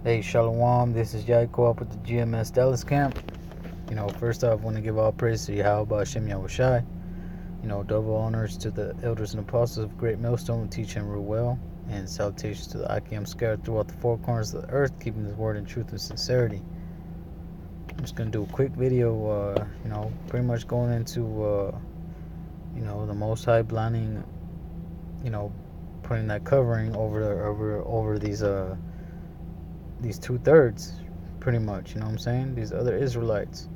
Hey, Shalom, this is YAHAWAH with the GMS Dallas camp. First off, I want to give all praise to YAHAWASHI. Double honors to the elders and apostles of Great Millstone who teach and rule well, and salutations to the Akim scattered throughout the four corners of the earth, keeping His word in truth and sincerity. I'm just going to do a quick video, pretty much going into, the Most High blinding, putting that covering over these 2/3, pretty much, what I'm saying? These other Israelites,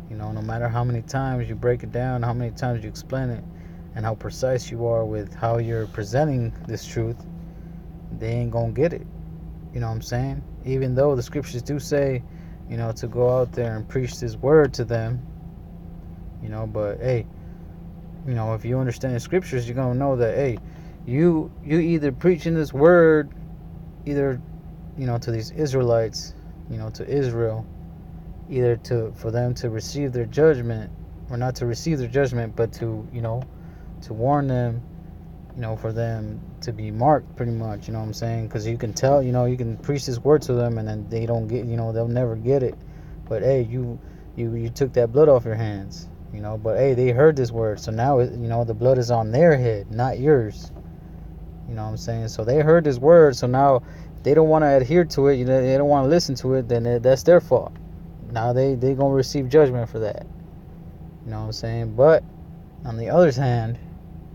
no matter how many times you break it down, how many times you explain it, and how precise you are with how you're presenting this truth, they ain't gonna get it. You know what I'm saying? Even though the scriptures do say, to go out there and preach this word to them, but hey, if you understand the scriptures, you're gonna know that, hey, you either preaching this word, either to these Israelites, to Israel, either for them to receive their judgment, or not to receive their judgment, but to warn them, for them to be marked, pretty much, what I'm saying? Because you can tell, you can preach this word to them, and then they don't get, they'll never get it. But hey, you took that blood off your hands, but hey, they heard this word, so now the blood is on their head, not yours. You know what I'm saying? So they heard this word, so now they don't want to adhere to it, they don't want to listen to it, then that's their fault. Now they gonna receive judgment for that. You know what I'm saying? But on the other hand,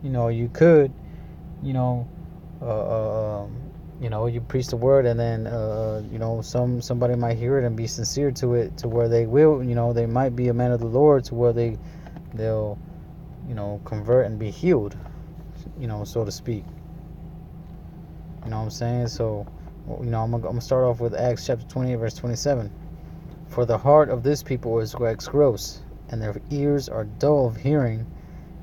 you could, you preach the word, and then somebody might hear it and be sincere to it, to where they will, they might be a man of the Lord, to where they'll convert and be healed, so to speak. You know what I'm saying? So, I'm gonna start off with Acts chapter 28, verse 27. For the heart of this people is waxed gross, and their ears are dull of hearing,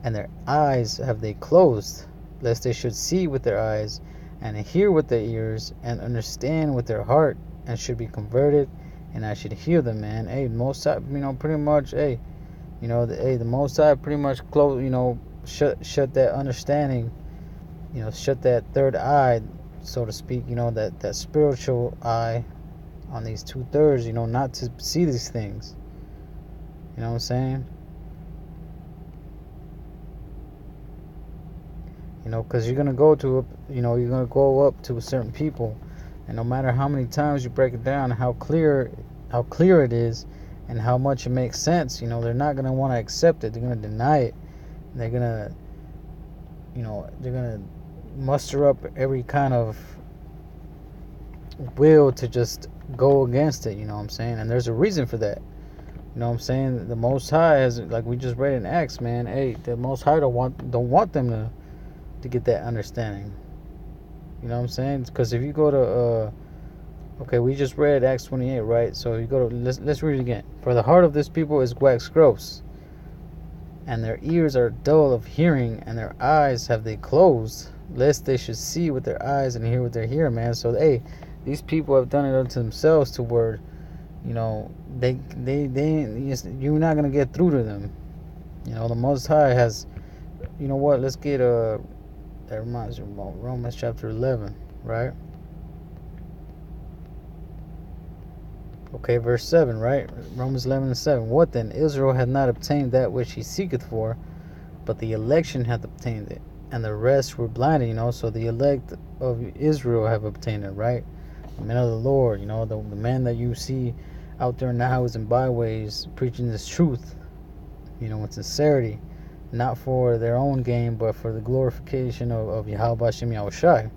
and their eyes have they closed, lest they should see with their eyes, and hear with their ears, and understand with their heart, and should be converted, and I should heal them, man. Hey, Most High, pretty much, hey, the Most High pretty much close, shut that understanding, shut that third eye, so to speak, that spiritual eye on these 2/3, not to see these things. You know what I'm saying? Because you're gonna go up to certain people, and no matter how many times you break it down, how clear it is, and how much it makes sense, they're not gonna want to accept it. They're gonna deny it. They're gonna muster up every kind of will to just go against it. You know what I'm saying? And there's a reason for that. You know what I'm saying? The Most High has, like we just read in Acts, man. Hey, the Most High don't want them to get that understanding. You know what I'm saying? Because if you go to okay, we just read Acts 28, right? So you go to let's read it again. For the heart of this people is waxed gross, and their ears are dull of hearing, and their eyes have they closed, lest they should see with their eyes and hear with their ear, man. So hey, these people have done it unto themselves, to where they you're not gonna get through to them. The Most High has, what? Let's get that reminds me about Romans chapter 11, right? Okay, verse 7, right? Romans 11:7. What then? Israel hath not obtained that which he seeketh for, but the election hath obtained it, and the rest were blinded. So the elect of Israel have obtained it, right? The men of the Lord, the men that you see out there in the highways and byways preaching this truth, with sincerity, not for their own gain, but for the glorification of YAHAWASHI.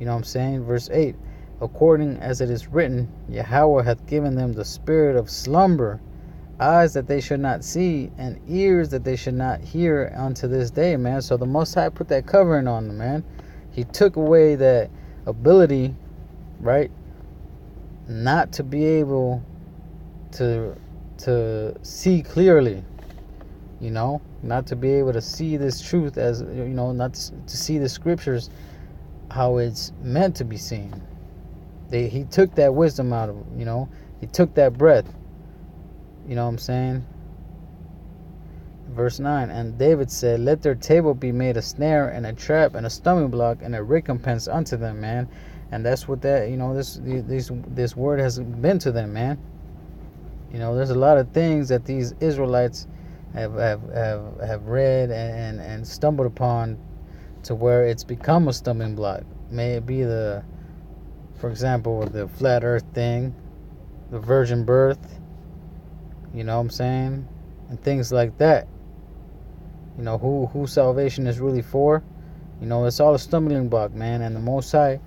You know what I'm saying? Verse 8. According as it is written, Yahweh hath given them the spirit of slumber, eyes that they should not see, and ears that they should not hear unto this day, man. So the Most High put that covering on them, man. He took away that ability, right, not to be able to see clearly, not to be able to see this truth as, not to see the scriptures how it's meant to be seen. He took that wisdom out of them, he took that breath. You know what I'm saying? Verse 9. And David said, let their table be made a snare and a trap and a stumbling block and a recompense unto them, man. And that's what that, this word has been to them, man. There's a lot of things that these Israelites have read and stumbled upon to where it's become a stumbling block. May it be for example, the flat earth thing, the virgin birth, you know what I'm saying? And things like that. Who salvation is really for. It's all a stumbling block, man. And the Most High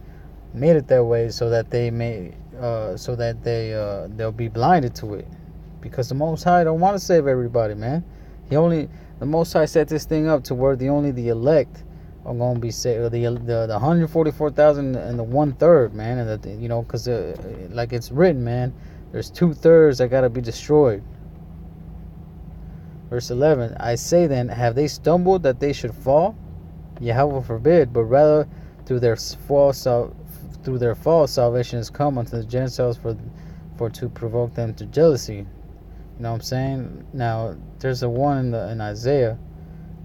made it that way so that they'll be blinded to it. Because the Most High don't want to save everybody, man. The Most High set this thing up to where only the elect are going to be saved. The 144,000 and the 1/3, man. And because like it's written, man, there's 2/3 that got to be destroyed. Verse 11, I say then, have they stumbled that they should fall? Yahweh forbid, but rather through their fall salvation has come unto the Gentiles for to provoke them to jealousy. You know what I'm saying? Now, there's a one in Isaiah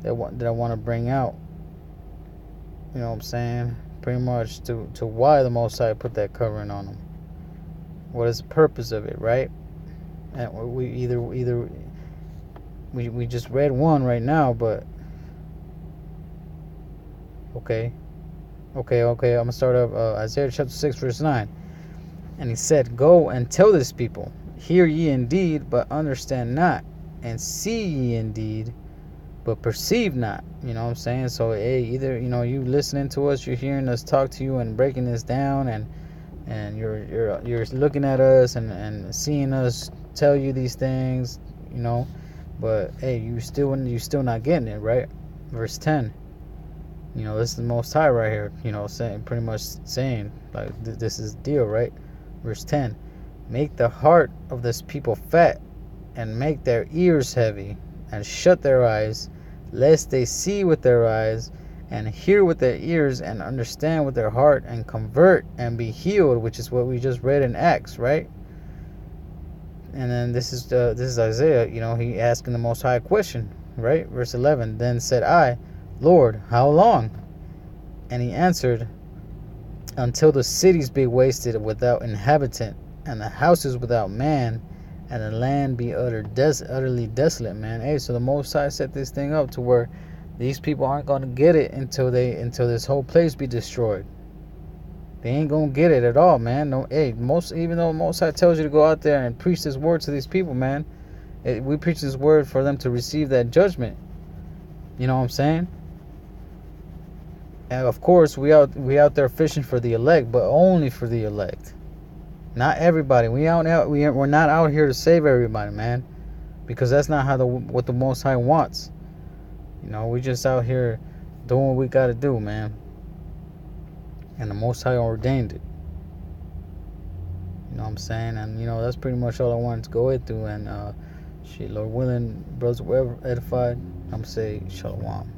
that I want to bring out. You know what I'm saying? Pretty much to why the Most High put that covering on them. What is the purpose of it, right? And we just read one right now, but okay. I'm gonna start up Isaiah chapter 6 verse 9. And he said, go and tell this people, hear ye indeed, but understand not, and see ye indeed, but perceive not. You know what I'm saying? So either you listening to us, you're hearing us talk to you and breaking this down, and you're looking at us and seeing us tell you these things, but you still not getting it, right? Verse 10. This is the Most High right here, pretty much saying like this is the deal, right? Verse 10. Make the heart of this people fat, and make their ears heavy, and shut their eyes, lest they see with their eyes, and hear with their ears, and understand with their heart, and convert and be healed, which is what we just read in Acts, right? And then this is Isaiah, he asking the Most High a question, right? Verse 11. Then said I, Lord, how long? And he answered, until the cities be wasted without inhabitant, and the houses without man, and the land be utterly desolate, man. Hey, so the Most High set this thing up to where these people aren't going to get it until this whole place be destroyed. They ain't gonna get it at all, man. No, even though Most High tells you to go out there and preach this word to these people, man, we preach this word for them to receive that judgment. You know what I'm saying? And of course, we out there fishing for the elect, but only for the elect, not everybody. We're not out here to save everybody, man, because that's not what the Most High wants. We just out here doing what we gotta do, man. And the Most High ordained it. You know what I'm saying? And that's pretty much all I wanted to go into. And Lord willing, brothers were edified. I'm gonna say shalom.